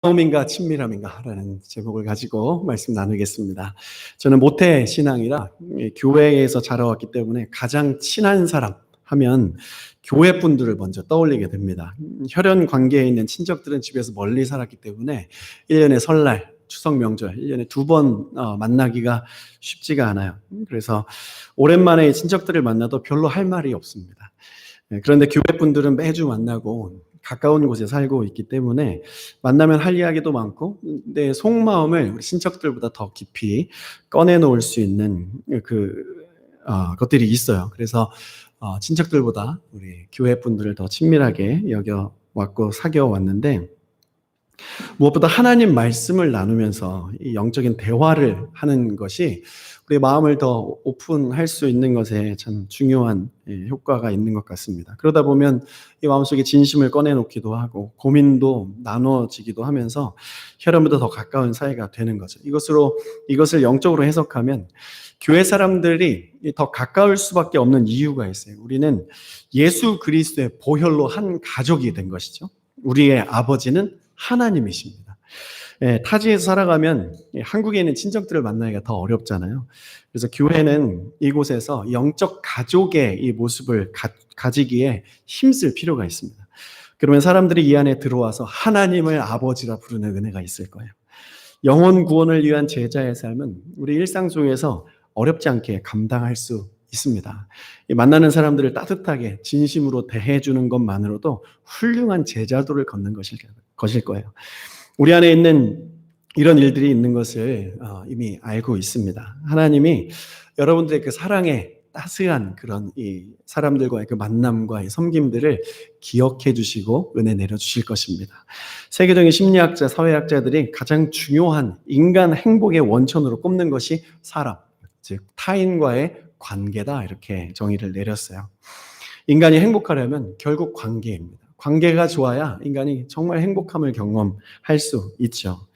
가까움인가 친밀함인가라는 제목을 가지고 말씀 나누겠습니다. 저는 모태 신앙이라 교회에서 자라왔기 때문에 가장 친한 사람 하면 교회 분들을 먼저 떠올리게 됩니다. 혈연 관계에 있는 친척들은 집에서 멀리 살았기 때문에 1년에 설날, 추석 명절 1년에 2번 만나기가 쉽지가 않아요. 그래서 오랜만에 친척들을 만나도 별로 할 말이 없습니다. 그런데 교회 분들은 매주 만나고 가까운 곳에 살고 있기 때문에 만나면 할 이야기도 많고 내 속마음을 우리 친척들보다 더 깊이 꺼내놓을 수 있는 것들이 있어요. 그래서 친척들보다 우리 교회 분들을 더 친밀하게 여겨왔고 사귀어왔는데, 무엇보다 하나님 말씀을 나누면서 이 영적인 대화를 하는 것이 우리 마음을 더 오픈할 수 있는 것에 참 중요한 효과가 있는 것 같습니다. 그러다 보면 이 마음속에 진심을 꺼내놓기도 하고 고민도 나눠지기도 하면서 혈연보다 더 가까운 사이가 되는 거죠. 이것을 영적으로 해석하면 교회 사람들이 더 가까울 수밖에 없는 이유가 있어요. 우리는 예수 그리스도의 보혈로 한 가족이 된 것이죠. 우리의 아버지는 하나님이십니다. 타지에서 살아가면 한국에 있는 친척들을 만나기가 더 어렵잖아요. 그래서 교회는 이곳에서 영적 가족의 이 모습을 가지기에 힘쓸 필요가 있습니다. 그러면 사람들이 이 안에 들어와서 하나님을 아버지라 부르는 은혜가 있을 거예요. 영혼 구원을 위한 제자의 삶은 우리 일상 속에서 어렵지 않게 감당할 수 있습니다. 만나는 사람들을 따뜻하게 진심으로 대해주는 것만으로도 훌륭한 제자도를 걷는 것일 거예요. 우리 안에 있는 이런 일들이 있는 것을 이미 알고 있습니다. 하나님이 여러분들의 그 사랑에 따스한 그런 이 사람들과의 그 만남과 이 섬김들을 기억해 주시고 은혜 내려 주실 것입니다. 세계적인 심리학자, 사회학자들이 가장 중요한 인간 행복의 원천으로 꼽는 것이 사람, 즉 타인과의 관계다, 이렇게 정의를 내렸어요. 인간이 행복하려면 결국 관계입니다. 관계가 좋아야 인간이 정말 행복함을 경험할 수 있죠.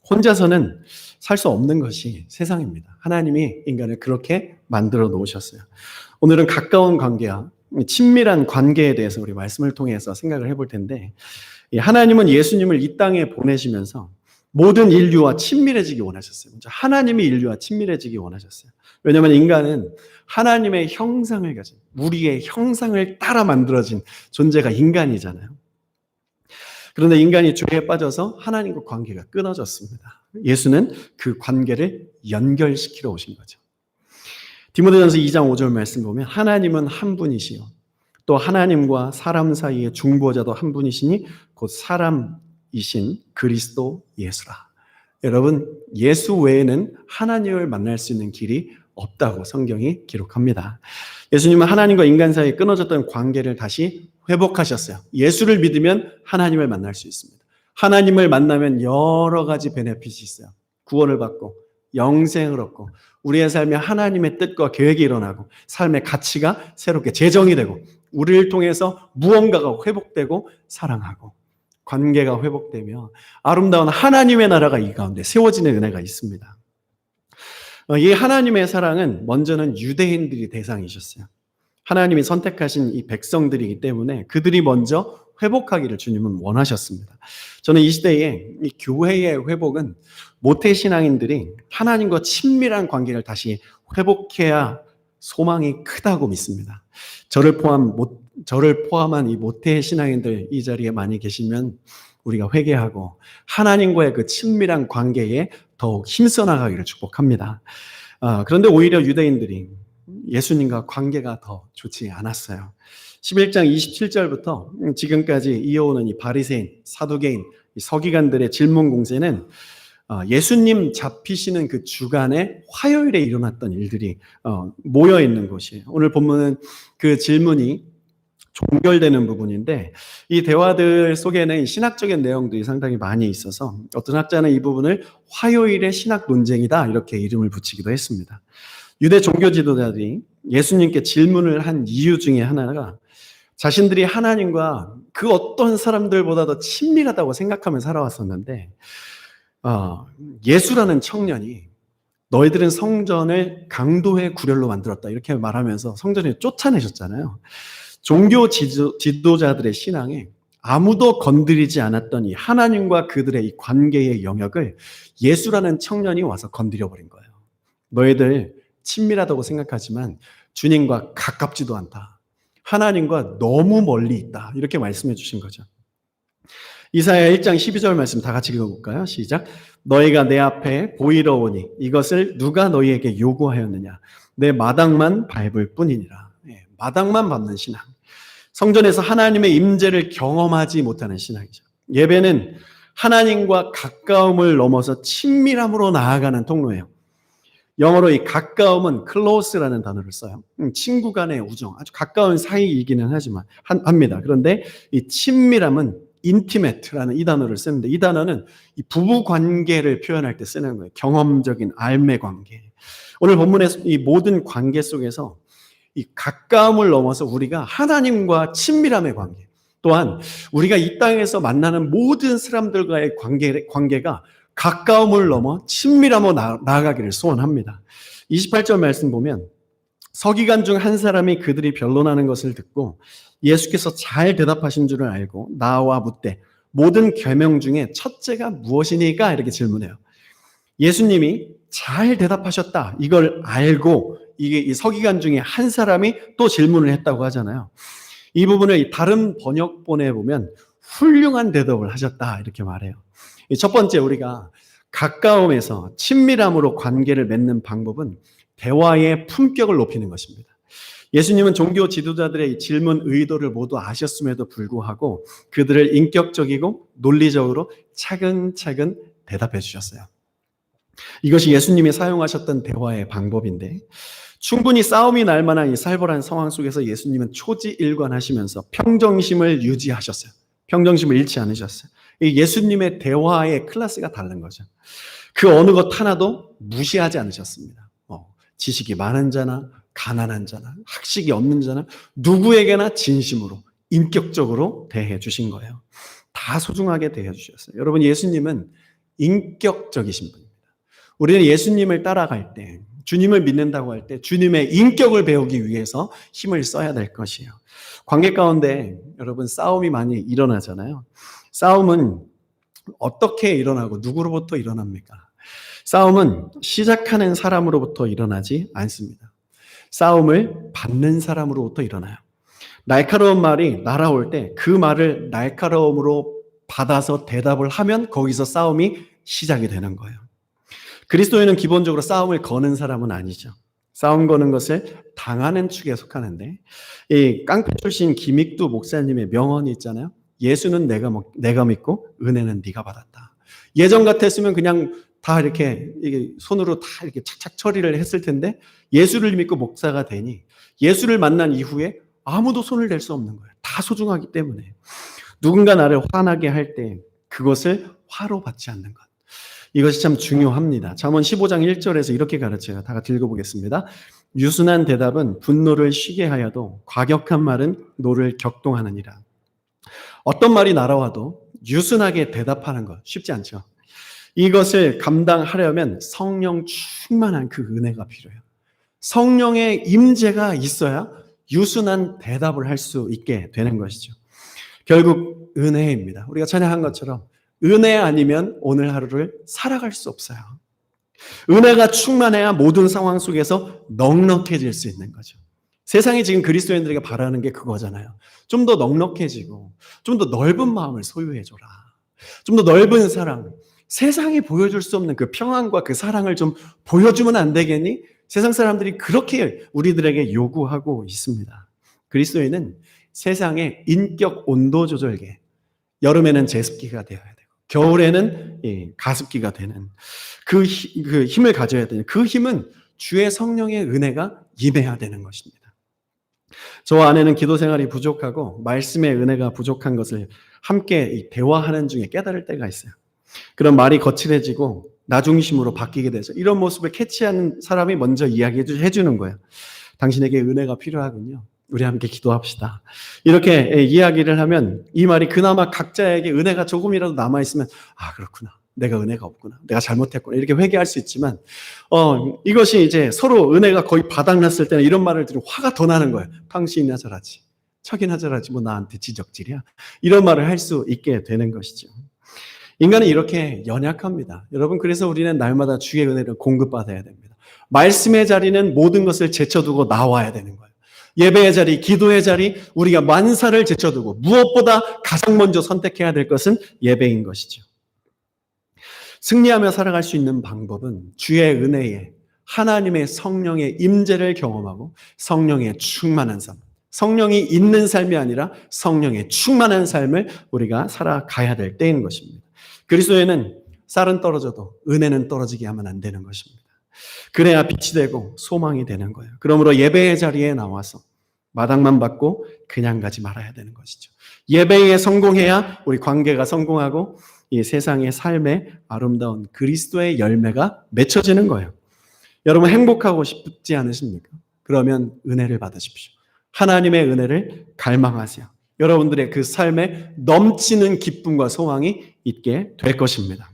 혼자서는 살 수 없는 것이 세상입니다. 하나님이 인간을 그렇게 만들어 놓으셨어요. 오늘은 가까운 관계와 친밀한 관계에 대해서 우리 말씀을 통해서 생각을 해볼 텐데, 하나님은 예수님을 이 땅에 보내시면서 모든 인류와 친밀해지기 원하셨어요. 하나님이 인류와 친밀해지기 원하셨어요. 왜냐하면 인간은 하나님의 형상을 가진, 우리의 형상을 따라 만들어진 존재가 인간이잖아요. 그런데 인간이 죄에 빠져서 하나님과 관계가 끊어졌습니다. 예수는 그 관계를 연결시키러 오신 거죠. 디모데전서 2장 5절 말씀 보면 하나님은 한 분이시요 또 하나님과 사람 사이의 중보자도 한 분이시니 곧 사람이신 그리스도 예수라. 여러분, 예수 외에는 하나님을 만날 수 있는 길이 없다고 성경이 기록합니다. 예수님은 하나님과 인간 사이에 끊어졌던 관계를 다시 회복하셨어요. 예수를 믿으면 하나님을 만날 수 있습니다. 하나님을 만나면 여러 가지 베네핏이 있어요. 구원을 받고 영생을 얻고 우리의 삶에 하나님의 뜻과 계획이 일어나고 삶의 가치가 새롭게 재정이 되고 우리를 통해서 무언가가 회복되고 사랑하고 관계가 회복되며 아름다운 하나님의 나라가 이 가운데 세워지는 은혜가 있습니다. 이 하나님의 사랑은 먼저는 유대인들이 대상이셨어요. 하나님이 선택하신 이 백성들이기 때문에 그들이 먼저 회복하기를 주님은 원하셨습니다. 저는 이 시대에 이 교회의 회복은 모태신앙인들이 하나님과 친밀한 관계를 다시 회복해야 소망이 크다고 믿습니다. 저를 포함한 이 모태신앙인들 이 자리에 많이 계시면 우리가 회개하고 하나님과의 그 친밀한 관계에 더욱 힘써 나가기를 축복합니다. 그런데 오히려 유대인들이 예수님과 관계가 더 좋지 않았어요. 11장 27절부터 지금까지 이어오는 이 바리새인, 사두개인, 이 서기관들의 질문 공세는 예수님 잡히시는 그 주간에 화요일에 일어났던 일들이 모여 있는 곳이에요. 오늘 본문은 그 질문이 종결되는 부분인데 이 대화들 속에는 신학적인 내용들이 상당히 많이 있어서 어떤 학자는 이 부분을 화요일의 신학 논쟁이다 이렇게 이름을 붙이기도 했습니다. 유대 종교 지도자들이 예수님께 질문을 한 이유 중에 하나가 자신들이 하나님과 그 어떤 사람들보다 더 친밀하다고 생각하며 살아왔었는데 예수라는 청년이 너희들은 성전을 강도의 구렬로 만들었다 이렇게 말하면서 성전에 쫓아내셨잖아요. 종교 지도자들의 신앙에 아무도 건드리지 않았던 이 하나님과 그들의 이 관계의 영역을 예수라는 청년이 와서 건드려 버린 거예요. 너희들 친밀하다고 생각하지만 주님과 가깝지도 않다. 하나님과 너무 멀리 있다. 이렇게 말씀해 주신 거죠. 이사야 1장 12절 말씀 다 같이 읽어볼까요? 시작. 너희가 내 앞에 보이러 오니 이것을 누가 너희에게 요구하였느냐. 내 마당만 밟을 뿐이니라. 마당만 밟는 신앙. 성전에서 하나님의 임재를 경험하지 못하는 신앙이죠. 예배는 하나님과 가까움을 넘어서 친밀함으로 나아가는 통로예요. 영어로 이 가까움은 close라는 단어를 써요. 친구 간의 우정, 아주 가까운 사이이기는 하지만 합니다. 그런데 이 친밀함은 intimate라는 이 단어를 쓰는데 이 단어는 이 부부 관계를 표현할 때 쓰는 거예요. 경험적인 알매 관계. 오늘 본문의 이 모든 관계 속에서 이 가까움을 넘어서 우리가 하나님과 친밀함의 관계, 또한 우리가 이 땅에서 만나는 모든 사람들과의 관계가 가까움을 넘어 친밀함으로 나아가기를 소원합니다. 28절 말씀 보면 서기관 중 한 사람이 그들이 변론하는 것을 듣고 예수께서 잘 대답하신 줄을 알고 나와 묻되 모든 계명 중에 첫째가 무엇이니까 이렇게 질문해요. 예수님이 잘 대답하셨다. 이걸 알고 이게 이 서기관 중에 한 사람이 또 질문을 했다고 하잖아요. 이 부분을 다른 번역본에 보면 훌륭한 대답을 하셨다 이렇게 말해요. 첫 번째 우리가 가까움에서 친밀함으로 관계를 맺는 방법은 대화의 품격을 높이는 것입니다. 예수님은 종교 지도자들의 질문 의도를 모두 아셨음에도 불구하고 그들을 인격적이고 논리적으로 차근차근 대답해 주셨어요. 이것이 예수님이 사용하셨던 대화의 방법인데 충분히 싸움이 날 만한 이 살벌한 상황 속에서 예수님은 초지일관하시면서 평정심을 유지하셨어요. 평정심을 잃지 않으셨어요. 예수님의 대화의 클래스가 다른 거죠. 그 어느 것 하나도 무시하지 않으셨습니다. 지식이 많은 자나 가난한 자나 학식이 없는 자나 누구에게나 진심으로 인격적으로 대해 주신 거예요. 다 소중하게 대해 주셨어요. 여러분 예수님은 인격적이신 분입니다. 우리는 예수님을 따라갈 때 주님을 믿는다고 할 때 주님의 인격을 배우기 위해서 힘을 써야 될 것이에요. 관계 가운데 여러분 싸움이 많이 일어나잖아요. 싸움은 어떻게 일어나고 누구로부터 일어납니까? 싸움은 시작하는 사람으로부터 일어나지 않습니다. 싸움을 받는 사람으로부터 일어나요. 날카로운 말이 날아올 때 그 말을 날카로움으로 받아서 대답을 하면 거기서 싸움이 시작이 되는 거예요. 그리스도인은 기본적으로 싸움을 거는 사람은 아니죠. 싸움 거는 것을 당하는 축에 속하는데 이 깡패 출신 김익두 목사님의 명언이 있잖아요. 예수는 내가 믿고 은혜는 네가 받았다. 예전 같았으면 그냥 다 이렇게 손으로 다 이렇게 착착 처리를 했을 텐데 예수를 믿고 목사가 되니 예수를 만난 이후에 아무도 손을 댈 수 없는 거예요. 다 소중하기 때문에. 누군가 나를 화나게 할 때 그것을 화로 받지 않는 것. 이것이 참 중요합니다. 잠언 15장 1절에서 이렇게 가르쳐요. 다 같이 읽어보겠습니다. 유순한 대답은 분노를 쉬게 하여도 과격한 말은 노를 격동하느니라. 어떤 말이 날아와도 유순하게 대답하는 것 쉽지 않죠. 이것을 감당하려면 성령 충만한 그 은혜가 필요해요. 성령의 임재가 있어야 유순한 대답을 할 수 있게 되는 것이죠. 결국 은혜입니다. 우리가 찬양한 것처럼 은혜 아니면 오늘 하루를 살아갈 수 없어요. 은혜가 충만해야 모든 상황 속에서 넉넉해질 수 있는 거죠. 세상이 지금 그리스도인들에게 바라는 게 그거잖아요. 좀 더 넉넉해지고 좀 더 넓은 마음을 소유해줘라. 좀 더 넓은 사랑. 세상이 보여줄 수 없는 그 평안과 그 사랑을 좀 보여주면 안 되겠니? 세상 사람들이 그렇게 우리들에게 요구하고 있습니다. 그리스도인은 세상의 인격 온도 조절계, 여름에는 제습기가 되어야 되고 겨울에는 가습기가 되는 그 힘을 가져야 되는 그 힘은 주의 성령의 은혜가 임해야 되는 것입니다. 저 아내는 기도 생활이 부족하고 말씀의 은혜가 부족한 것을 함께 대화하는 중에 깨달을 때가 있어요. 그런 말이 거칠해지고 나 중심으로 바뀌게 되죠. 이런 모습을 캐치하는 사람이 먼저 이야기해 주는 거예요. 당신에게 은혜가 필요하군요. 우리 함께 기도합시다. 이렇게 이야기를 하면 이 말이 그나마 각자에게 은혜가 조금이라도 남아있으면 아 그렇구나. 내가 은혜가 없구나. 내가 잘못했구나. 이렇게 회개할 수 있지만 이것이 이제 서로 은혜가 거의 바닥났을 때는 이런 말을 들으면 화가 더 나는 거예요. 당신이나 잘하지. 척이나 잘하지 뭐 나한테 지적질이야. 이런 말을 할 수 있게 되는 것이죠. 인간은 이렇게 연약합니다. 여러분, 그래서 우리는 날마다 주의 은혜를 공급받아야 됩니다. 말씀의 자리는 모든 것을 제쳐두고 나와야 되는 거예요. 예배의 자리, 기도의 자리, 우리가 만사를 제쳐두고 무엇보다 가장 먼저 선택해야 될 것은 예배인 것이죠. 승리하며 살아갈 수 있는 방법은 주의 은혜에 하나님의 성령의 임재를 경험하고 성령의 충만한 삶, 성령이 있는 삶이 아니라 성령의 충만한 삶을 우리가 살아가야 될 때인 것입니다. 그리스도에는 쌀은 떨어져도 은혜는 떨어지게 하면 안 되는 것입니다. 그래야 빛이 되고 소망이 되는 거예요. 그러므로 예배의 자리에 나와서 마당만 받고 그냥 가지 말아야 되는 것이죠. 예배에 성공해야 우리 관계가 성공하고 이 세상의 삶의 아름다운 그리스도의 열매가 맺혀지는 거예요. 여러분, 행복하고 싶지 않으십니까? 그러면 은혜를 받으십시오. 하나님의 은혜를 갈망하세요. 여러분들의 그 삶에 넘치는 기쁨과 소망이 있게 될 것입니다.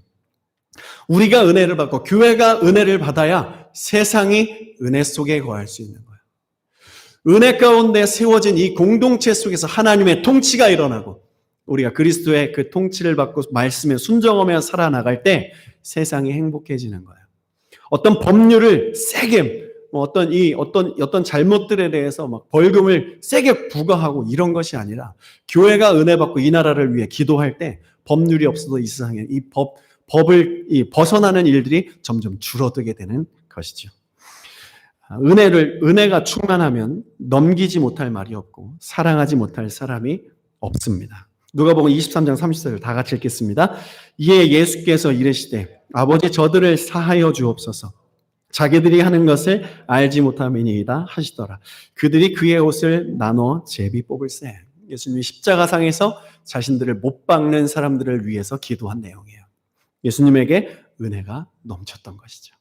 우리가 은혜를 받고 교회가 은혜를 받아야 세상이 은혜 속에 거할 수 있는 거예요. 은혜 가운데 세워진 이 공동체 속에서 하나님의 통치가 일어나고 우리가 그리스도의 그 통치를 받고 말씀에 순종하며 살아나갈 때 세상이 행복해지는 거예요. 어떤 법률을 세게 어떤 잘못들에 대해서 막 벌금을 세게 부과하고 이런 것이 아니라 교회가 은혜 받고 이 나라를 위해 기도할 때 법률이 없어도 이 세상에 법을 벗어나는 일들이 점점 줄어들게 되는 것이죠. 은혜가 충만하면 넘기지 못할 말이 없고 사랑하지 못할 사람이 없습니다. 누가복음 23장 30절을 다 같이 읽겠습니다. 이에 예수께서 이르시되 아버지 저들을 사하여 주옵소서. 자기들이 하는 것을 알지 못함이니이다 하시더라. 그들이 그의 옷을 나눠 제비 뽑을세. 예수님이 십자가상에서 자신들을 못 박는 사람들을 위해서 기도한 내용이에요. 예수님에게 은혜가 넘쳤던 것이죠.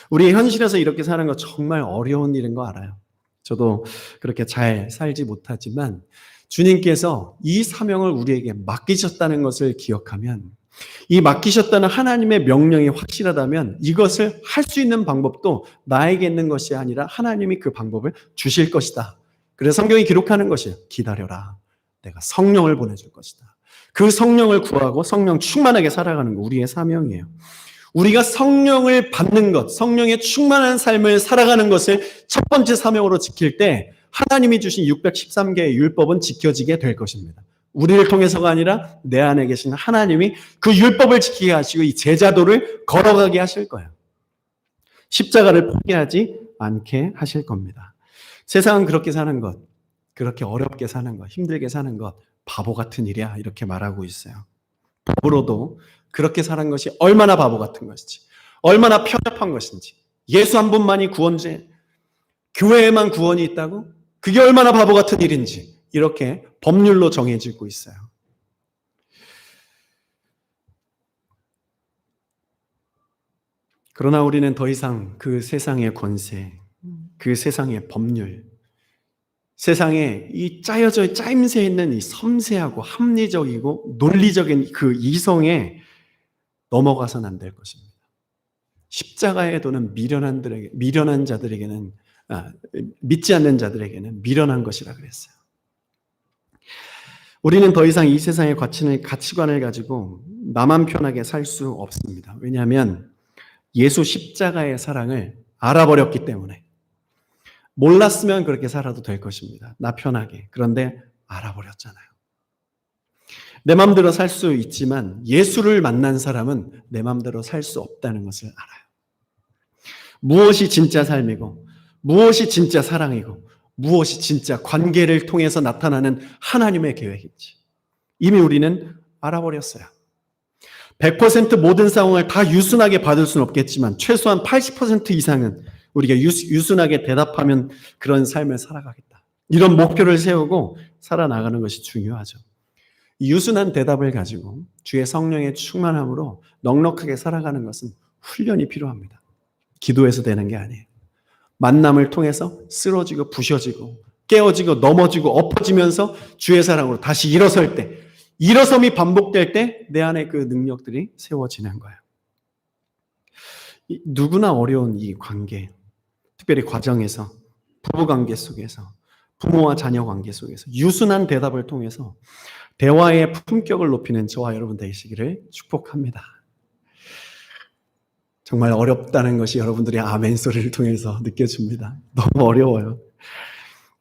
우리 현실에서 이렇게 사는 거 정말 어려운 일인 거 알아요. 저도 그렇게 잘 살지 못하지만 주님께서 이 사명을 우리에게 맡기셨다는 것을 기억하면, 이 맡기셨다는 하나님의 명령이 확실하다면 이것을 할 수 있는 방법도 나에게 있는 것이 아니라 하나님이 그 방법을 주실 것이다. 그래서 성경이 기록하는 것이에요. 기다려라. 내가 성령을 보내줄 것이다. 그 성령을 구하고 성령 충만하게 살아가는 거 우리의 사명이에요. 우리가 성령을 받는 것, 성령의 충만한 삶을 살아가는 것을 첫 번째 사명으로 지킬 때 하나님이 주신 613개의 율법은 지켜지게 될 것입니다. 우리를 통해서가 아니라 내 안에 계신 하나님이 그 율법을 지키게 하시고 이 제자도를 걸어가게 하실 거예요. 십자가를 포기하지 않게 하실 겁니다. 세상은 그렇게 사는 것, 그렇게 어렵게 사는 것, 힘들게 사는 것, 바보 같은 일이야 이렇게 말하고 있어요. 법으로도 그렇게 사는 것이 얼마나 바보 같은 것인지, 얼마나 편협한 것인지, 예수 한 분만이 구원제, 교회에만 구원이 있다고? 그게 얼마나 바보 같은 일인지 이렇게 법률로 정해지고 있어요. 그러나 우리는 더 이상 그 세상의 권세, 그 세상의 법률, 세상에 이 짜임새 있는 이 섬세하고 합리적이고 논리적인 그 이성에 넘어가서는 안 될 것입니다. 십자가의 도는 미련한 자들에게는, 믿지 않는 자들에게는 미련한 것이라 그랬어요. 우리는 더 이상 이 세상의 가치관을 가지고 나만 편하게 살 수 없습니다. 왜냐하면 예수 십자가의 사랑을 알아버렸기 때문에. 몰랐으면 그렇게 살아도 될 것입니다. 나 편하게. 그런데 알아버렸잖아요. 내 마음대로 살 수 있지만 예수를 만난 사람은 내 마음대로 살 수 없다는 것을 알아요. 무엇이 진짜 삶이고 무엇이 진짜 사랑이고 무엇이 진짜 관계를 통해서 나타나는 하나님의 계획인지 이미 우리는 알아버렸어요. 100% 모든 상황을 다 유순하게 받을 수는 없겠지만 최소한 80% 이상은 우리가 유순하게 대답하면 그런 삶을 살아가겠다. 이런 목표를 세우고 살아나가는 것이 중요하죠. 유순한 대답을 가지고 주의 성령의 충만함으로 넉넉하게 살아가는 것은 훈련이 필요합니다. 기도해서 되는 게 아니에요. 만남을 통해서 쓰러지고 부셔지고 깨어지고 넘어지고 엎어지면서 주의 사랑으로 다시 일어설 때, 일어섬이 반복될 때 내 안에 그 능력들이 세워지는 거예요. 누구나 어려운 이 관계, 특별히 과정에서, 부부관계 속에서 부모와 자녀 관계 속에서 유순한 대답을 통해서 대화의 품격을 높이는 저와 여러분 되시기를 축복합니다. 정말 어렵다는 것이 여러분들의 아멘 소리를 통해서 느껴집니다. 너무 어려워요.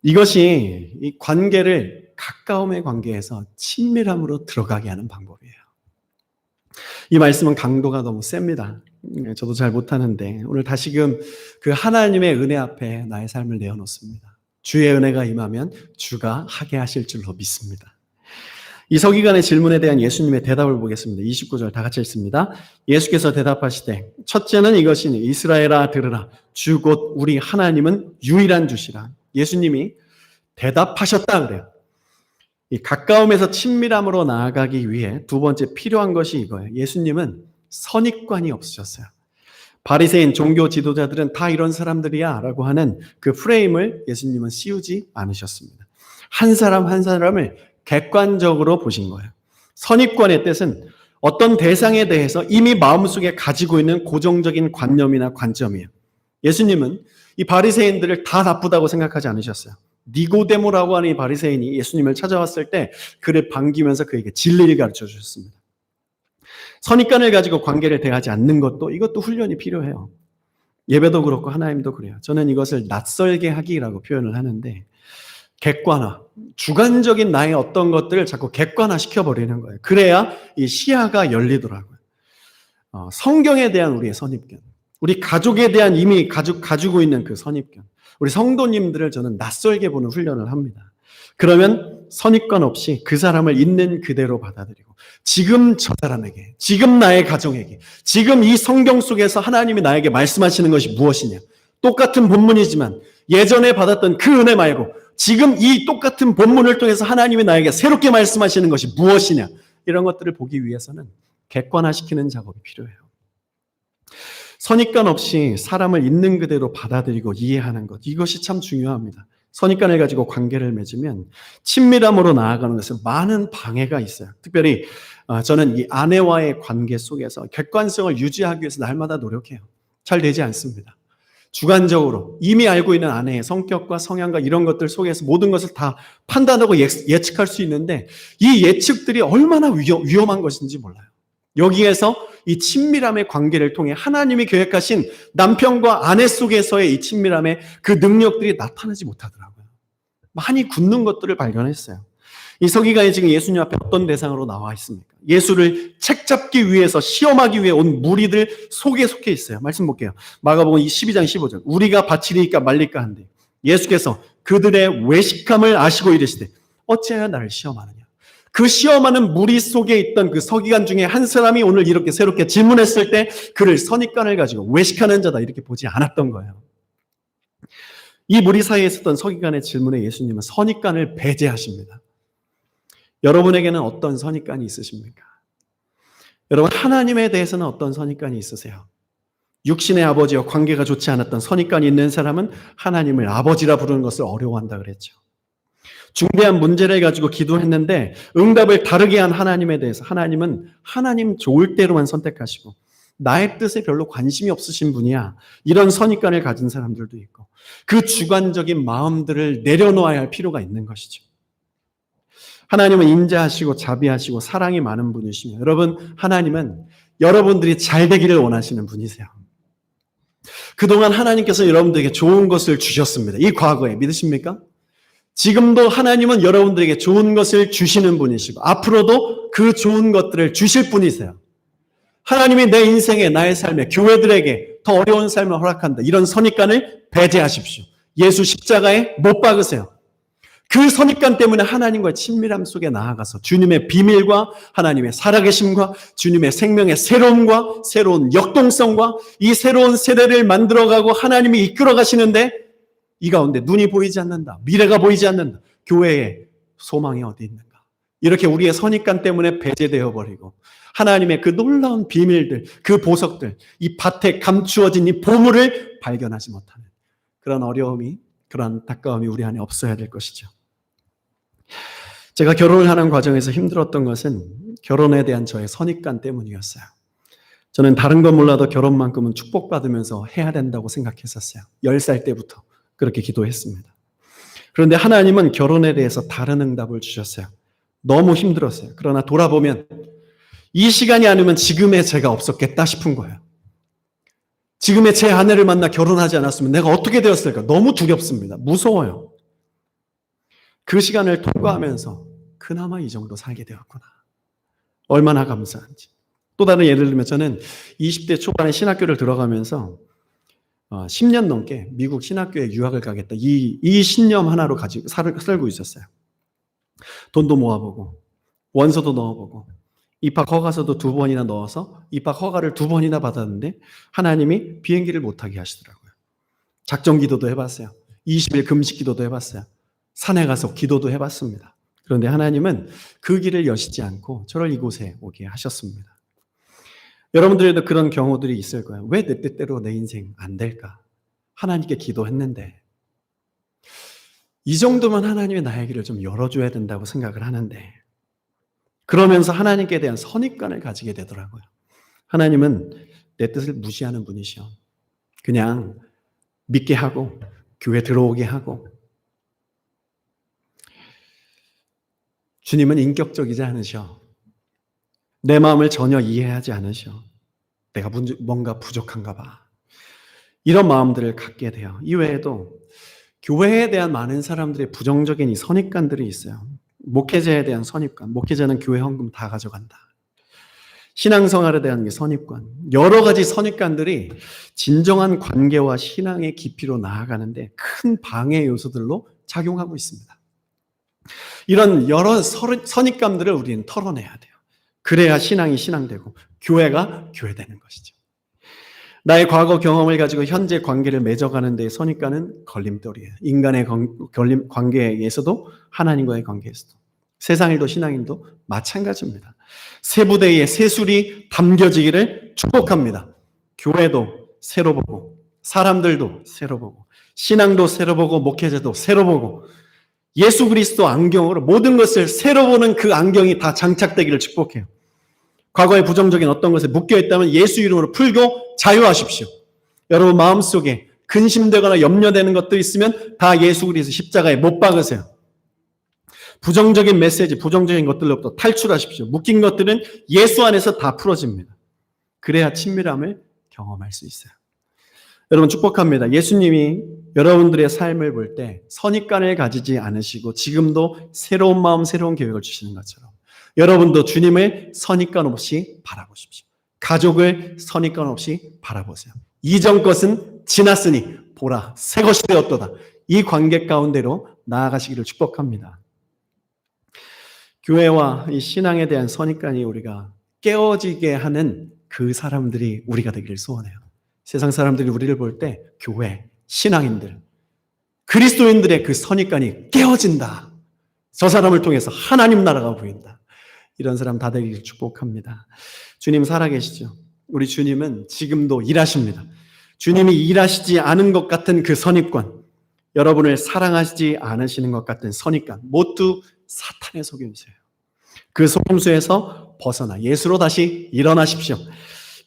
이것이 이 관계를 가까움의 관계에서 친밀함으로 들어가게 하는 방법이에요. 이 말씀은 강도가 너무 셉니다. 저도 잘 못하는데 오늘 다시금 그 하나님의 은혜 앞에 나의 삶을 내어놓습니다. 주의 은혜가 임하면 주가 하게 하실 줄로 믿습니다. 이 서기관의 질문에 대한 예수님의 대답을 보겠습니다. 29절 다 같이 읽습니다. 예수께서 대답하시되 첫째는 이것이니 이스라엘아 들으라 주 곧 우리 하나님은 유일한 주시라. 예수님이 대답하셨다 그래요. 이 가까움에서 친밀함으로 나아가기 위해 두 번째 필요한 것이 이거예요. 예수님은 선입관이 없으셨어요. 바리새인 종교 지도자들은 다 이런 사람들이야 라고 하는 그 프레임을 예수님은 씌우지 않으셨습니다. 한 사람 한 사람을 객관적으로 보신 거예요. 선입관의 뜻은 어떤 대상에 대해서 이미 마음속에 가지고 있는 고정적인 관념이나 관점이에요. 예수님은 이 바리새인들을 다 나쁘다고 생각하지 않으셨어요. 니고데모라고 하는 이 바리새인이 예수님을 찾아왔을 때 그를 반기면서 그에게 진리를 가르쳐 주셨습니다. 선입관을 가지고 관계를 대하지 않는 이것도 훈련이 필요해요. 예배도 그렇고 하나님도 그래요. 저는 이것을 낯설게 하기라고 표현을 하는데 객관화, 주관적인 나의 어떤 것들을 자꾸 객관화 시켜버리는 거예요. 그래야 이 시야가 열리더라고요. 성경에 대한 우리의 선입견, 우리 가족에 대한 이미 가지고 있는 그 선입견, 우리 성도님들을 저는 낯설게 보는 훈련을 합니다. 그러면 선입관 없이 그 사람을 있는 그대로 받아들이고 지금 저 사람에게, 지금 나의 가정에게, 지금 이 성경 속에서 하나님이 나에게 말씀하시는 것이 무엇이냐. 똑같은 본문이지만 예전에 받았던 그 은혜 말고 지금 이 똑같은 본문을 통해서 하나님이 나에게 새롭게 말씀하시는 것이 무엇이냐. 이런 것들을 보기 위해서는 객관화시키는 작업이 필요해요. 선입관 없이 사람을 있는 그대로 받아들이고 이해하는 것. 이것이 참 중요합니다. 선입관을 가지고 관계를 맺으면 친밀함으로 나아가는 것은 많은 방해가 있어요. 특별히 저는 이 아내와의 관계 속에서 객관성을 유지하기 위해서 날마다 노력해요. 잘 되지 않습니다. 주관적으로 이미 알고 있는 아내의 성격과 성향과 이런 것들 속에서 모든 것을 다 판단하고 예측할 수 있는데 이 예측들이 얼마나 위험한 것인지 몰라요. 여기에서 이 친밀함의 관계를 통해 하나님이 계획하신 남편과 아내 속에서의 이 친밀함의 그 능력들이 나타나지 못하더라고요. 많이 굳는 것들을 발견했어요. 이 서기관이 지금 예수님 앞에 어떤 대상으로 나와 있습니까? 예수를 책잡기 위해서 시험하기 위해 온 무리들 속에 속해 있어요. 말씀 볼게요. 마가복음 12장 15절. 우리가 바치리까 말리까 한데 예수께서 그들의 외식함을 아시고 이르시되 어찌하여 나를 시험하느냐. 그 시험하는 무리 속에 있던 그 서기관 중에 한 사람이 오늘 이렇게 새롭게 질문했을 때 그를 선입관을 가지고 외식하는 자다 이렇게 보지 않았던 거예요. 이 무리 사이에 있었던 서기관의 질문에 예수님은 선입관을 배제하십니다. 여러분에게는 어떤 선입관이 있으십니까? 여러분 하나님에 대해서는 어떤 선입관이 있으세요? 육신의 아버지와 관계가 좋지 않았던 선입관이 있는 사람은 하나님을 아버지라 부르는 것을 어려워한다 그랬죠. 중대한 문제를 가지고 기도했는데 응답을 다르게 한 하나님에 대해서 하나님은 하나님 좋을 대로만 선택하시고 나의 뜻에 별로 관심이 없으신 분이야. 이런 선입관을 가진 사람들도 있고 그 주관적인 마음들을 내려놓아야 할 필요가 있는 것이죠. 하나님은 인자하시고 자비하시고 사랑이 많은 분이시며 여러분 하나님은 여러분들이 잘 되기를 원하시는 분이세요. 그동안 하나님께서 여러분들에게 좋은 것을 주셨습니다. 이 과거에 믿으십니까? 지금도 하나님은 여러분들에게 좋은 것을 주시는 분이시고 앞으로도 그 좋은 것들을 주실 분이세요. 하나님이 내 인생에 나의 삶에 교회들에게 더 어려운 삶을 허락한다. 이런 선입관을 배제하십시오. 예수 십자가에 못 박으세요. 그 선입관 때문에 하나님과의 친밀함 속에 나아가서 주님의 비밀과 하나님의 살아계심과 주님의 생명의 새로움과 새로운 역동성과 이 새로운 세대를 만들어가고 하나님이 이끌어가시는데 이 가운데 눈이 보이지 않는다. 미래가 보이지 않는다. 교회의 소망이 어디 있는가. 이렇게 우리의 선입관 때문에 배제되어 버리고 하나님의 그 놀라운 비밀들, 그 보석들, 이 밭에 감추어진 이 보물을 발견하지 못하는 그런 어려움이, 그런 안타까움이 우리 안에 없어야 될 것이죠. 제가 결혼을 하는 과정에서 힘들었던 것은 결혼에 대한 저의 선입관 때문이었어요. 저는 다른 건 몰라도 결혼만큼은 축복받으면서 해야 된다고 생각했었어요. 10살 때부터 그렇게 기도했습니다. 그런데 하나님은 결혼에 대해서 다른 응답을 주셨어요. 너무 힘들었어요. 그러나 돌아보면 이 시간이 아니면 지금의 제가 없었겠다 싶은 거예요. 지금의 제 아내를 만나 결혼하지 않았으면 내가 어떻게 되었을까? 너무 두렵습니다. 무서워요. 그 시간을 통과하면서 그나마 이 정도 살게 되었구나. 얼마나 감사한지. 또 다른 예를 들면 저는 20대 초반에 신학교를 들어가면서 10년 넘게 미국 신학교에 유학을 가겠다. 이 신념 하나로 가지고 살고 있었어요. 돈도 모아보고 원서도 넣어보고 입학 허가서도 2번이나 넣어서 입학 허가를 2번이나 받았는데 하나님이 비행기를 못하게 하시더라고요. 작정 기도도 해봤어요. 20일 금식 기도도 해봤어요. 산에 가서 기도도 해봤습니다. 그런데 하나님은 그 길을 여시지 않고 저를 이곳에 오게 하셨습니다. 여러분들에도 그런 경우들이 있을 거예요. 왜 내 뜻대로 내 인생 안 될까? 하나님께 기도했는데 이 정도면 하나님이 나의 길을 좀 열어줘야 된다고 생각을 하는데 그러면서 하나님께 대한 선입관을 가지게 되더라고요. 하나님은 내 뜻을 무시하는 분이시오. 그냥 믿게 하고 교회 들어오게 하고 주님은 인격적이지 않으셔. 내 마음을 전혀 이해하지 않으셔. 내가 뭔가 부족한가 봐. 이런 마음들을 갖게 돼요. 이외에도 교회에 대한 많은 사람들의 부정적인 이 선입관들이 있어요. 목회자에 대한 선입관. 목회자는 교회 헌금 다 가져간다. 신앙생활에 대한 선입관. 여러 가지 선입관들이 진정한 관계와 신앙의 깊이로 나아가는데 큰 방해 요소들로 작용하고 있습니다. 이런 여러 선입관들을 우리는 털어내야 돼요. 그래야 신앙이 신앙되고 교회가 교회되는 것이죠. 나의 과거 경험을 가지고 현재 관계를 맺어가는 데 선입관은 걸림돌이에요. 인간의 관계에서도 하나님과의 관계에서도 세상일도 신앙일도 마찬가지입니다. 세 부대의 세술이 담겨지기를 축복합니다. 교회도 새로 보고 사람들도 새로 보고 신앙도 새로 보고 목회자도 새로 보고 예수 그리스도 안경으로 모든 것을 새로 보는 그 안경이 다 장착되기를 축복해요. 과거의 부정적인 어떤 것에 묶여있다면 예수 이름으로 풀고 자유하십시오. 여러분 마음속에 근심되거나 염려되는 것도 있으면 다 예수 그리스도 십자가에 못 박으세요. 부정적인 메시지, 부정적인 것들로부터 탈출하십시오. 묶인 것들은 예수 안에서 다 풀어집니다. 그래야 친밀함을 경험할 수 있어요. 여러분 축복합니다. 예수님이 여러분들의 삶을 볼 때 선입관을 가지지 않으시고 지금도 새로운 마음, 새로운 계획을 주시는 것처럼 여러분도 주님을 선입관 없이 바라보십시오. 가족을 선입관 없이 바라보세요. 이전 것은 지났으니 보라 새 것이 되었도다. 이 관계 가운데로 나아가시기를 축복합니다. 교회와 이 신앙에 대한 선입관이 우리가 깨어지게 하는 그 사람들이 우리가 되기를 소원해요. 세상 사람들이 우리를 볼 때 교회, 신앙인들, 그리스도인들의 그 선입관이 깨어진다. 저 사람을 통해서 하나님 나라가 보인다. 이런 사람 다 되기를 축복합니다. 주님 살아계시죠? 우리 주님은 지금도 일하십니다. 주님이 일하시지 않은 것 같은 그 선입관, 여러분을 사랑하시지 않으시는 것 같은 선입관 모두 사탄의 속임수예요. 그 속임수에서 벗어나 예수로 다시 일어나십시오.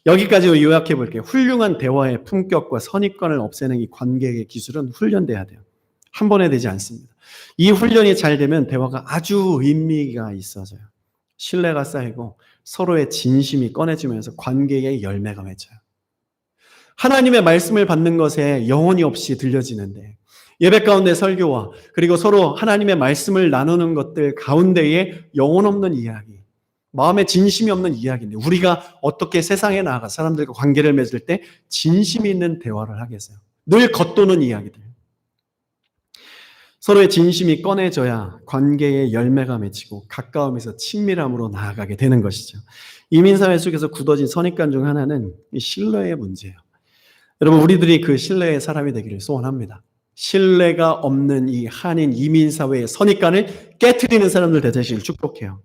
여기까지 요약해 볼게요. 훌륭한 대화의 품격과 선입관을 없애는 이 관계의 기술은 훈련돼야 돼요. 한 번에 되지 않습니다. 이 훈련이 잘 되면 대화가 아주 의미가 있어져요. 신뢰가 쌓이고 서로의 진심이 꺼내지면서 관계의 열매가 맺혀요. 하나님의 말씀을 받는 것에 영혼이 없이 들려지는데 예배 가운데 설교와 그리고 서로 하나님의 말씀을 나누는 것들 가운데에 영혼 없는 이야기, 마음에 진심이 없는 이야기인데 우리가 어떻게 세상에 나아가 사람들과 관계를 맺을 때 진심이 있는 대화를 하겠어요? 늘 겉도는 이야기들. 서로의 진심이 꺼내져야 관계의 열매가 맺히고 가까움에서 친밀함으로 나아가게 되는 것이죠. 이민사회 속에서 굳어진 선입관 중 하나는 이 신뢰의 문제예요. 여러분 우리들이 그 신뢰의 사람이 되기를 소원합니다. 신뢰가 없는 이 한인 이민사회의 선입관을 깨트리는 사람들 되시길 축복해요.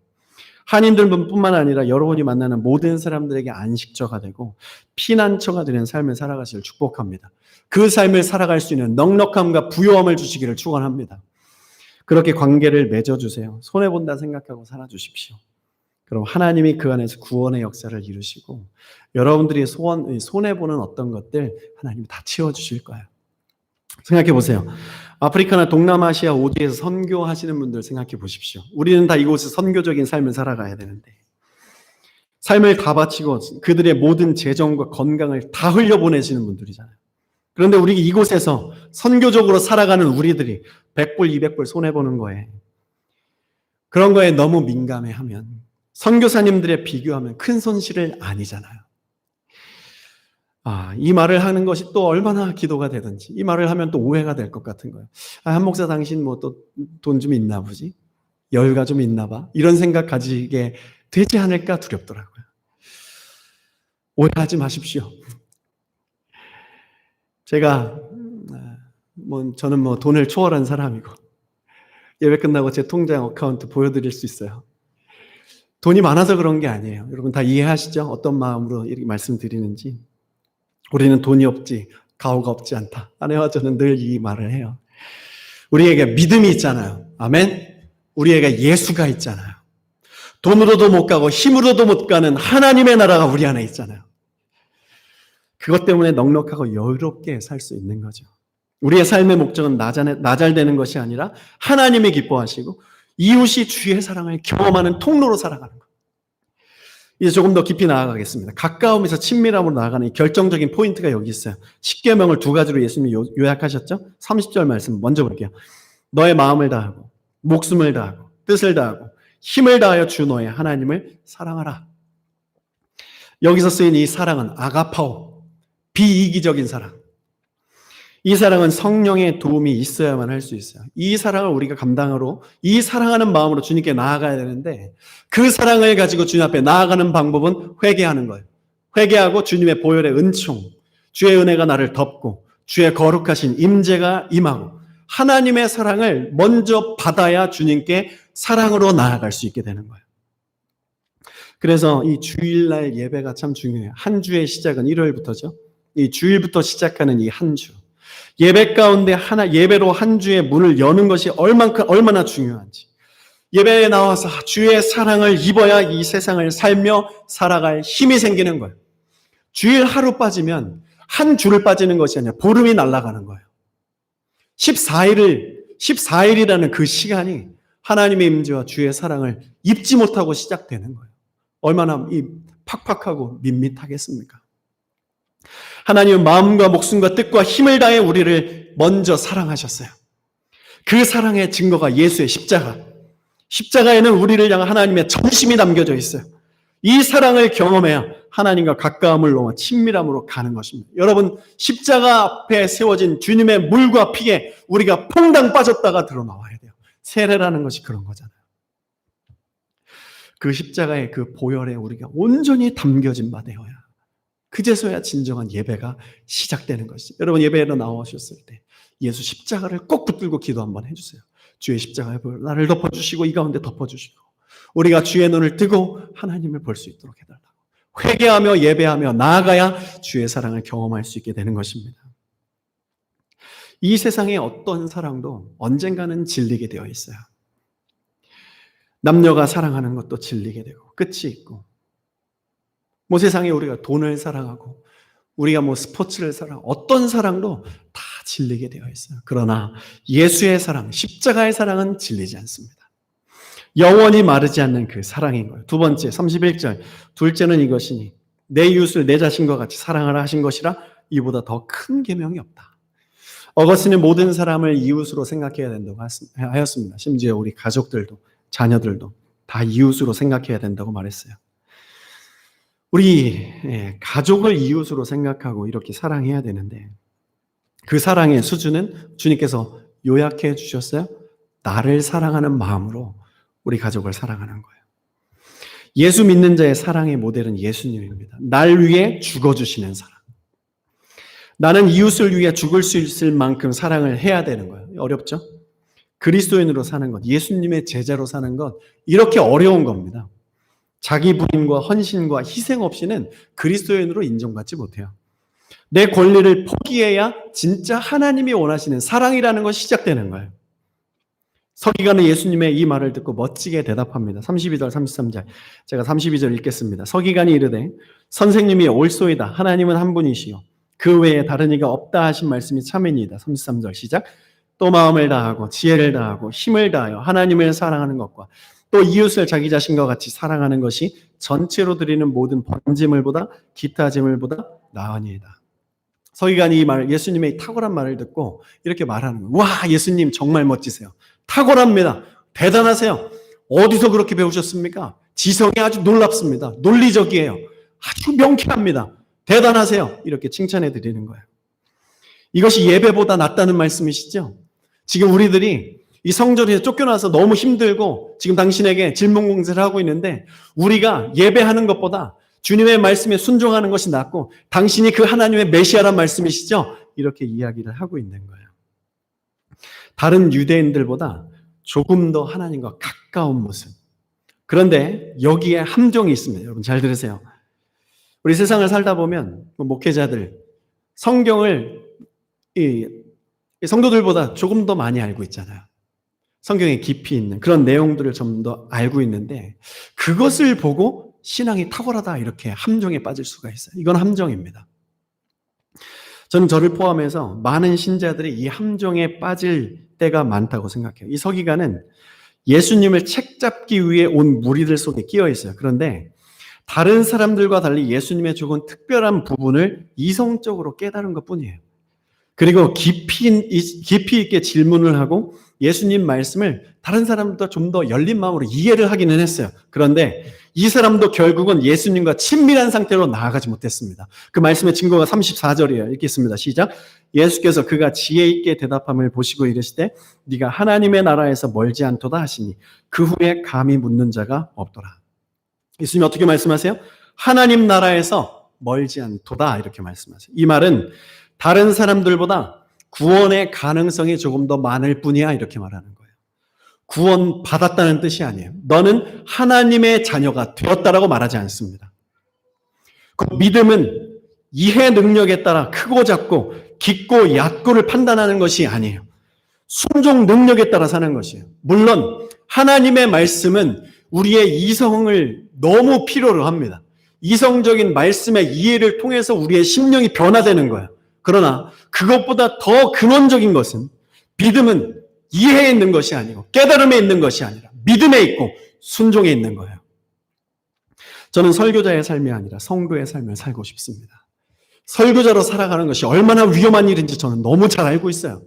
한인들뿐만 아니라 여러분이 만나는 모든 사람들에게 안식처가 되고 피난처가 되는 삶을 살아가시길 축복합니다. 그 삶을 살아갈 수 있는 넉넉함과 부요함을 주시기를 축원합니다. 그렇게 관계를 맺어주세요. 손해본다 생각하고 살아주십시오. 그럼 하나님이 그 안에서 구원의 역사를 이루시고 여러분들이 손해보는 어떤 것들 하나님이 다 채워주실 거예요. 생각해 보세요. 아프리카나 동남아시아 오지에서 선교하시는 분들 생각해 보십시오. 우리는 다 이곳에서 선교적인 삶을 살아가야 되는데 삶을 다 바치고 그들의 모든 재정과 건강을 다 흘려보내시는 분들이잖아요. 그런데 우리 이곳에서 선교적으로 살아가는 우리들이 100불, 200불 손해보는 거에 그런 거에 너무 민감해하면 선교사님들에 비교하면 큰 손실을 아니잖아요. 이 말을 하는 것이 또 얼마나 기도가 되든지 이 말을 하면 또 오해가 될 것 같은 거예요. 한 목사 당신 뭐 또 돈 좀 있나 보지? 여유가 좀 있나 봐? 이런 생각 가지게 되지 않을까 두렵더라고요. 오해하지 마십시오. 제가 저는 돈을 초월한 사람이고 예배 끝나고 제 통장 어카운트 보여드릴 수 있어요. 돈이 많아서 그런 게 아니에요. 여러분 다 이해하시죠? 어떤 마음으로 이렇게 말씀드리는지. 우리는 돈이 없지 가오가 없지 않다. 아내와 저는 늘 이 말을 해요. 우리에게 믿음이 있잖아요. 아멘. 우리에게 예수가 있잖아요. 돈으로도 못 가고 힘으로도 못 가는 하나님의 나라가 우리 안에 있잖아요. 그것 때문에 넉넉하고 여유롭게 살 수 있는 거죠. 우리의 삶의 목적은 나잘되는 것이 아니라 하나님이 기뻐하시고 이웃이 주의 사랑을 경험하는 통로로 살아가는 것. 이제 조금 더 깊이 나아가겠습니다. 가까움에서 친밀함으로 나아가는 결정적인 포인트가 여기 있어요. 십계명을 두 가지로 예수님이 요약하셨죠? 30절 말씀 먼저 볼게요. 너의 마음을 다하고 목숨을 다하고 뜻을 다하고 힘을 다하여 주 너의 하나님을 사랑하라. 여기서 쓰인 이 사랑은 아가파오, 비이기적인 사랑. 이 사랑은 성령의 도움이 있어야만 할 수 있어요. 이 사랑을 우리가 감당하러 이 사랑하는 마음으로 주님께 나아가야 되는데 그 사랑을 가지고 주님 앞에 나아가는 방법은 회개하는 거예요. 회개하고 주님의 보혈의 은총, 주의 은혜가 나를 덮고 주의 거룩하신 임재가 임하고 하나님의 사랑을 먼저 받아야 주님께 사랑으로 나아갈 수 있게 되는 거예요. 그래서 이 주일날 예배가 참 중요해요. 한 주의 시작은 일요일부터죠. 이 주일부터 시작하는 이 한 주. 예배 가운데 예배로 한 주의 문을 여는 것이 얼마나 중요한지. 예배에 나와서 주의 사랑을 입어야 이 세상을 살며 살아갈 힘이 생기는 거예요. 주일 하루 빠지면 한 주를 빠지는 것이 아니라 보름이 날아가는 거예요. 14일이라는 그 시간이 하나님의 임재와 주의 사랑을 입지 못하고 시작되는 거예요. 얼마나 팍팍하고 밋밋하겠습니까? 하나님은 마음과 목숨과 뜻과 힘을 다해 우리를 먼저 사랑하셨어요. 그 사랑의 증거가 예수의 십자가. 십자가에는 우리를 향한 하나님의 전심이 담겨져 있어요. 이 사랑을 경험해야 하나님과 가까움을 넘어 친밀함으로 가는 것입니다. 여러분, 십자가 앞에 세워진 주님의 물과 피에 우리가 퐁당 빠졌다가 드러나와야 돼요. 세례라는 것이 그런 거잖아요. 그 십자가의 그 보혈에 우리가 온전히 담겨진 바 되어야 그제서야 진정한 예배가 시작되는 것이죠. 여러분 예배로 나오셨을 때 예수 십자가를 꼭 붙들고 기도 한번 해주세요. 주의 십자가의 보혈 나를 덮어주시고 이 가운데 덮어주시고 우리가 주의 눈을 뜨고 하나님을 볼 수 있도록 해달라고 회개하며 예배하며 나아가야 주의 사랑을 경험할 수 있게 되는 것입니다. 이 세상의 어떤 사랑도 언젠가는 질리게 되어 있어요. 남녀가 사랑하는 것도 질리게 되고 끝이 있고 세상에 우리가 돈을 사랑하고 우리가 스포츠를 사랑하고 어떤 사랑도 다 질리게 되어 있어요. 그러나 예수의 사랑, 십자가의 사랑은 질리지 않습니다. 영원히 마르지 않는 그 사랑인 거예요. 두 번째 31절 둘째는 이것이니 내 이웃을 내 자신과 같이 사랑하라 하신 것이라 이보다 더 큰 계명이 없다. 어거스틴은 모든 사람을 이웃으로 생각해야 된다고 하였습니다. 심지어 우리 가족들도 자녀들도 다 이웃으로 생각해야 된다고 말했어요. 우리 가족을 이웃으로 생각하고 이렇게 사랑해야 되는데 그 사랑의 수준은 주님께서 요약해 주셨어요. 나를 사랑하는 마음으로 우리 가족을 사랑하는 거예요. 예수 믿는 자의 사랑의 모델은 예수님입니다. 날 위해 죽어주시는 사랑. 나는 이웃을 위해 죽을 수 있을 만큼 사랑을 해야 되는 거예요. 어렵죠? 그리스도인으로 사는 것, 예수님의 제자로 사는 것 이렇게 어려운 겁니다. 자기 부인과 헌신과 희생 없이는 그리스도인으로 인정받지 못해요. 내 권리를 포기해야 진짜 하나님이 원하시는 사랑이라는 것이 시작되는 거예요. 서기관은 예수님의 이 말을 듣고 멋지게 대답합니다. 32절 33절 제가 32절 읽겠습니다. 서기관이 이르되 선생님이 옳소이다. 하나님은 한 분이시요 그 외에 다른 이가 없다 하신 말씀이 참이니이다. 33절 시작. 또 마음을 다하고 지혜를 다하고 힘을 다하여 하나님을 사랑하는 것과 또 이웃을 자기 자신과 같이 사랑하는 것이 전체로 드리는 모든 번제물보다 기타 제물보다 나으니이다. 서기관이 이 말, 예수님의 탁월한 말을 듣고 이렇게 말하는 거예요. 와, 예수님 정말 멋지세요. 탁월합니다. 대단하세요. 어디서 그렇게 배우셨습니까? 지성이 아주 놀랍습니다. 논리적이에요. 아주 명쾌합니다. 대단하세요. 이렇게 칭찬해 드리는 거예요. 이것이 예배보다 낫다는 말씀이시죠? 지금 우리들이 이 성전에서 쫓겨나서 너무 힘들고 지금 당신에게 질문 공세를 하고 있는데 우리가 예배하는 것보다 주님의 말씀에 순종하는 것이 낫고 당신이 그 하나님의 메시아란 말씀이시죠? 이렇게 이야기를 하고 있는 거예요. 다른 유대인들보다 조금 더 하나님과 가까운 모습. 그런데 여기에 함정이 있습니다. 여러분 잘 들으세요. 우리 세상을 살다 보면 목회자들 성경을 이 성도들보다 조금 더 많이 알고 있잖아요. 성경에 깊이 있는 그런 내용들을 좀 더 알고 있는데 그것을 보고 신앙이 탁월하다 이렇게 함정에 빠질 수가 있어요. 이건 함정입니다. 저는 저를 포함해서 많은 신자들이 이 함정에 빠질 때가 많다고 생각해요. 이 서기관은 예수님을 책잡기 위해 온 무리들 속에 끼어 있어요. 그런데 다른 사람들과 달리 예수님의 조금 특별한 부분을 이성적으로 깨달은 것뿐이에요. 그리고 깊이 있게 질문을 하고 예수님 말씀을 다른 사람보다 좀 더 열린 마음으로 이해를 하기는 했어요. 그런데 이 사람도 결국은 예수님과 친밀한 상태로 나아가지 못했습니다. 그 말씀의 증거가 34절이에요. 읽겠습니다. 시작. 예수께서 그가 지혜 있게 대답함을 보시고 이르시되 네가 하나님의 나라에서 멀지 않도다 하시니 그 후에 감히 묻는 자가 없더라. 예수님이 어떻게 말씀하세요? 하나님 나라에서 멀지 않도다 이렇게 말씀하세요. 이 말은 다른 사람들보다 구원의 가능성이 조금 더 많을 뿐이야 이렇게 말하는 거예요. 구원 받았다는 뜻이 아니에요. 너는 하나님의 자녀가 되었다라고 말하지 않습니다. 그 믿음은 이해 능력에 따라 크고 작고 깊고 얕고를 판단하는 것이 아니에요. 순종 능력에 따라 사는 것이에요. 물론 하나님의 말씀은 우리의 이성을 너무 필요로 합니다. 이성적인 말씀의 이해를 통해서 우리의 심령이 변화되는 거예요. 그러나 그것보다 더 근원적인 것은 믿음은 이해에 있는 것이 아니고 깨달음에 있는 것이 아니라 믿음에 있고 순종에 있는 거예요. 저는 설교자의 삶이 아니라 성도의 삶을 살고 싶습니다. 설교자로 살아가는 것이 얼마나 위험한 일인지 저는 너무 잘 알고 있어요.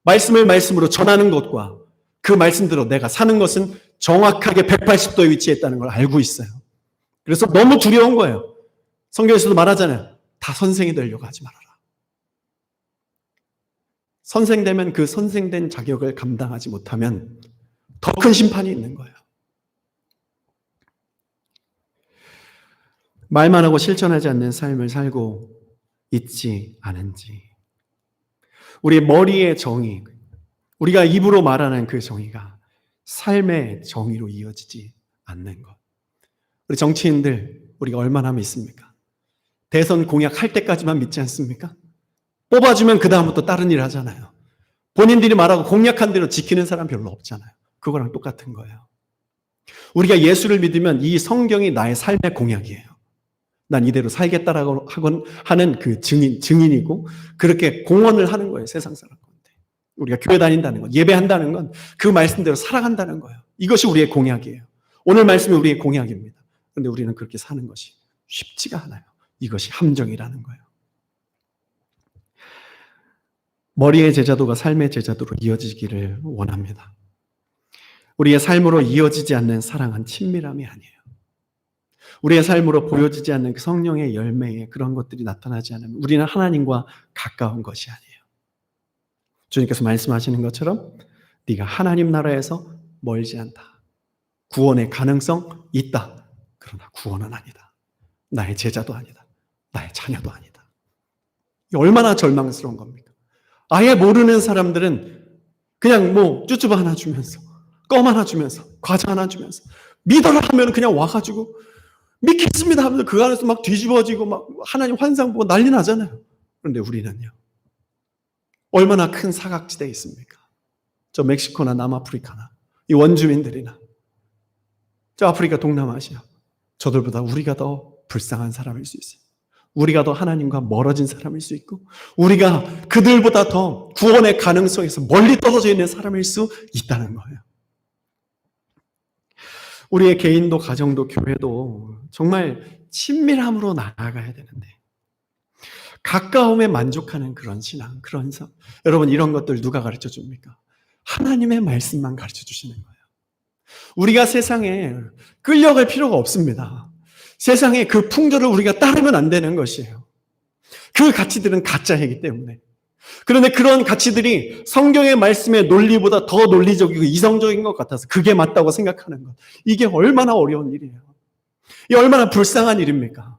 말씀을 말씀으로 전하는 것과 그 말씀대로 내가 사는 것은 정확하게 180도에 위치했다는 걸 알고 있어요. 그래서 너무 두려운 거예요. 성경에서도 말하잖아요. 다 선생이 되려고 하지 말아라. 선생되면 그 선생된 자격을 감당하지 못하면 더 큰 심판이 있는 거예요. 말만 하고 실천하지 않는 삶을 살고 있지 않은지. 우리 머리의 정의, 우리가 입으로 말하는 그 정의가 삶의 정의로 이어지지 않는 것. 우리 정치인들 우리가 얼마나 믿습니까? 대선 공약할 때까지만 믿지 않습니까? 뽑아주면 그 다음부터 다른 일 하잖아요. 본인들이 말하고 공약한 대로 지키는 사람 별로 없잖아요. 그거랑 똑같은 거예요. 우리가 예수를 믿으면 이 성경이 나의 삶의 공약이에요. 난 이대로 살겠다라고 하는 그 증인이고 그렇게 공언을 하는 거예요. 세상 사람한테. 우리가 교회 다닌다는 건, 예배한다는 건 그 말씀대로 살아간다는 거예요. 이것이 우리의 공약이에요. 오늘 말씀이 우리의 공약입니다. 그런데 우리는 그렇게 사는 것이 쉽지가 않아요. 이것이 함정이라는 거예요. 머리의 제자도가 삶의 제자도로 이어지기를 원합니다. 우리의 삶으로 이어지지 않는 사랑은 친밀함이 아니에요. 우리의 삶으로 보여지지 않는 그 성령의 열매에 그런 것들이 나타나지 않으면 우리는 하나님과 가까운 것이 아니에요. 주님께서 말씀하시는 것처럼 네가 하나님 나라에서 멀지 않다. 구원의 가능성 있다. 그러나 구원은 아니다. 나의 제자도 아니다. 나의 자녀도 아니다. 얼마나 절망스러운 겁니까? 아예 모르는 사람들은 그냥 뭐 쭈쭈바 하나 주면서 껌 하나 주면서 과자 하나 주면서 믿어라 하면 그냥 와가지고 믿겠습니다 하면서 그 안에서 막 뒤집어지고 막 하나님 환상 보고 난리 나잖아요. 그런데 우리는요. 얼마나 큰 사각지대에 있습니까? 저 멕시코나 남아프리카나 이 원주민들이나 저 아프리카 동남아시아 저들보다 우리가 더 불쌍한 사람일 수 있어요. 우리가 더 하나님과 멀어진 사람일 수 있고 우리가 그들보다 더 구원의 가능성에서 멀리 떨어져 있는 사람일 수 있다는 거예요. 우리의 개인도 가정도 교회도 정말 친밀함으로 나아가야 되는데 가까움에 만족하는 그런 신앙, 그런 여러분 이런 것들 누가 가르쳐 줍니까? 하나님의 말씀만 가르쳐 주시는 거예요. 우리가 세상에 끌려갈 필요가 없습니다. 세상에 그 풍조를 우리가 따르면 안 되는 것이에요. 그 가치들은 가짜이기 때문에. 그런데 그런 가치들이 성경의 말씀의 논리보다 더 논리적이고 이성적인 것 같아서 그게 맞다고 생각하는 것. 이게 얼마나 어려운 일이에요. 이게 얼마나 불쌍한 일입니까?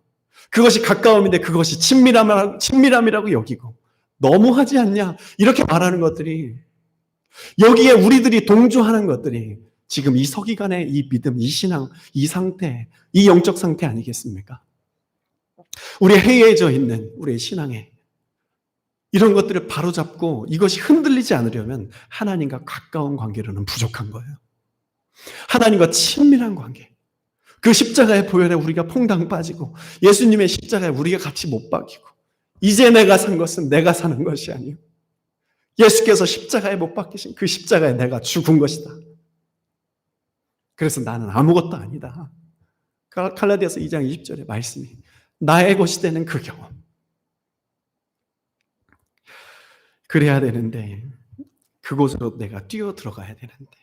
그것이 가까움인데 그것이 친밀함이라고 여기고 너무하지 않냐 이렇게 말하는 것들이 여기에 우리들이 동조하는 것들이 지금 이 서기관의 이 믿음, 이 신앙, 이 상태, 이 영적 상태 아니겠습니까? 우리 해이해져 있는 우리의 신앙에 이런 것들을 바로잡고 이것이 흔들리지 않으려면 하나님과 가까운 관계로는 부족한 거예요. 하나님과 친밀한 관계. 그 십자가의 보혈에 우리가 퐁당 빠지고 예수님의 십자가에 우리가 같이 못 박히고 이제 내가 산 것은 내가 사는 것이 아니요 예수께서 십자가에 못 박히신 그 십자가에 내가 죽은 것이다. 그래서 나는 아무것도 아니다. 갈라디아서 2장 20절의 말씀이 나의 것이 되는 그 경험. 그래야 되는데 그곳으로 내가 뛰어 들어가야 되는데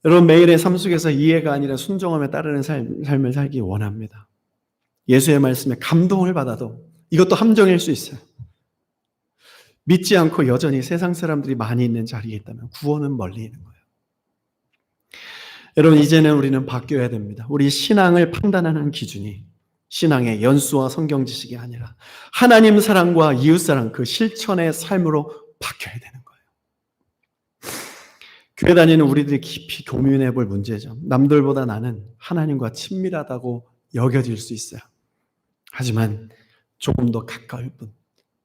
여러분 매일의 삶 속에서 이해가 아니라 순종함에 따르는 삶을 살기 원합니다. 예수의 말씀에 감동을 받아도 이것도 함정일 수 있어요. 믿지 않고 여전히 세상 사람들이 많이 있는 자리에 있다면 구원은 멀리 있는 거예요. 여러분 이제는 우리는 바뀌어야 됩니다. 우리 신앙을 판단하는 기준이 신앙의 연수와 성경 지식이 아니라 하나님 사랑과 이웃 사랑 그 실천의 삶으로 바뀌어야 되는 거예요. 교회 다니는 우리들이 깊이 고민해 볼 문제죠. 남들보다 나는 하나님과 친밀하다고 여겨질 수 있어요. 하지만 조금 더 가까울 뿐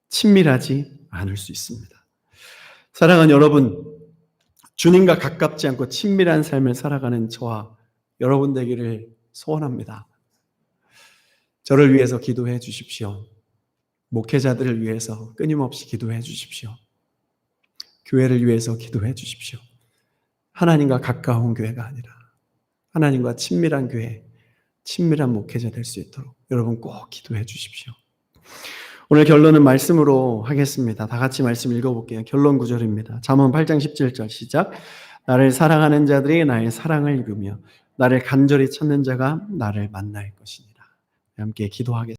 친밀하지 않을 수 있습니다. 사랑하는 여러분, 주님과 가깝지 않고 친밀한 삶을 살아가는 저와 여러분 되기를 소원합니다. 저를 위해서 기도해 주십시오. 목회자들을 위해서 끊임없이 기도해 주십시오. 교회를 위해서 기도해 주십시오. 하나님과 가까운 교회가 아니라 하나님과 친밀한 교회, 친밀한 목회자 될 수 있도록 여러분 꼭 기도해 주십시오. 오늘 결론은 말씀으로 하겠습니다. 다 같이 말씀 읽어볼게요. 결론 9절입니다. 잠언 8장 17절 시작. 나를 사랑하는 자들이 나의 사랑을 입으며 나를 간절히 찾는 자가 나를 만날 것이니라. 함께 기도하겠습니다.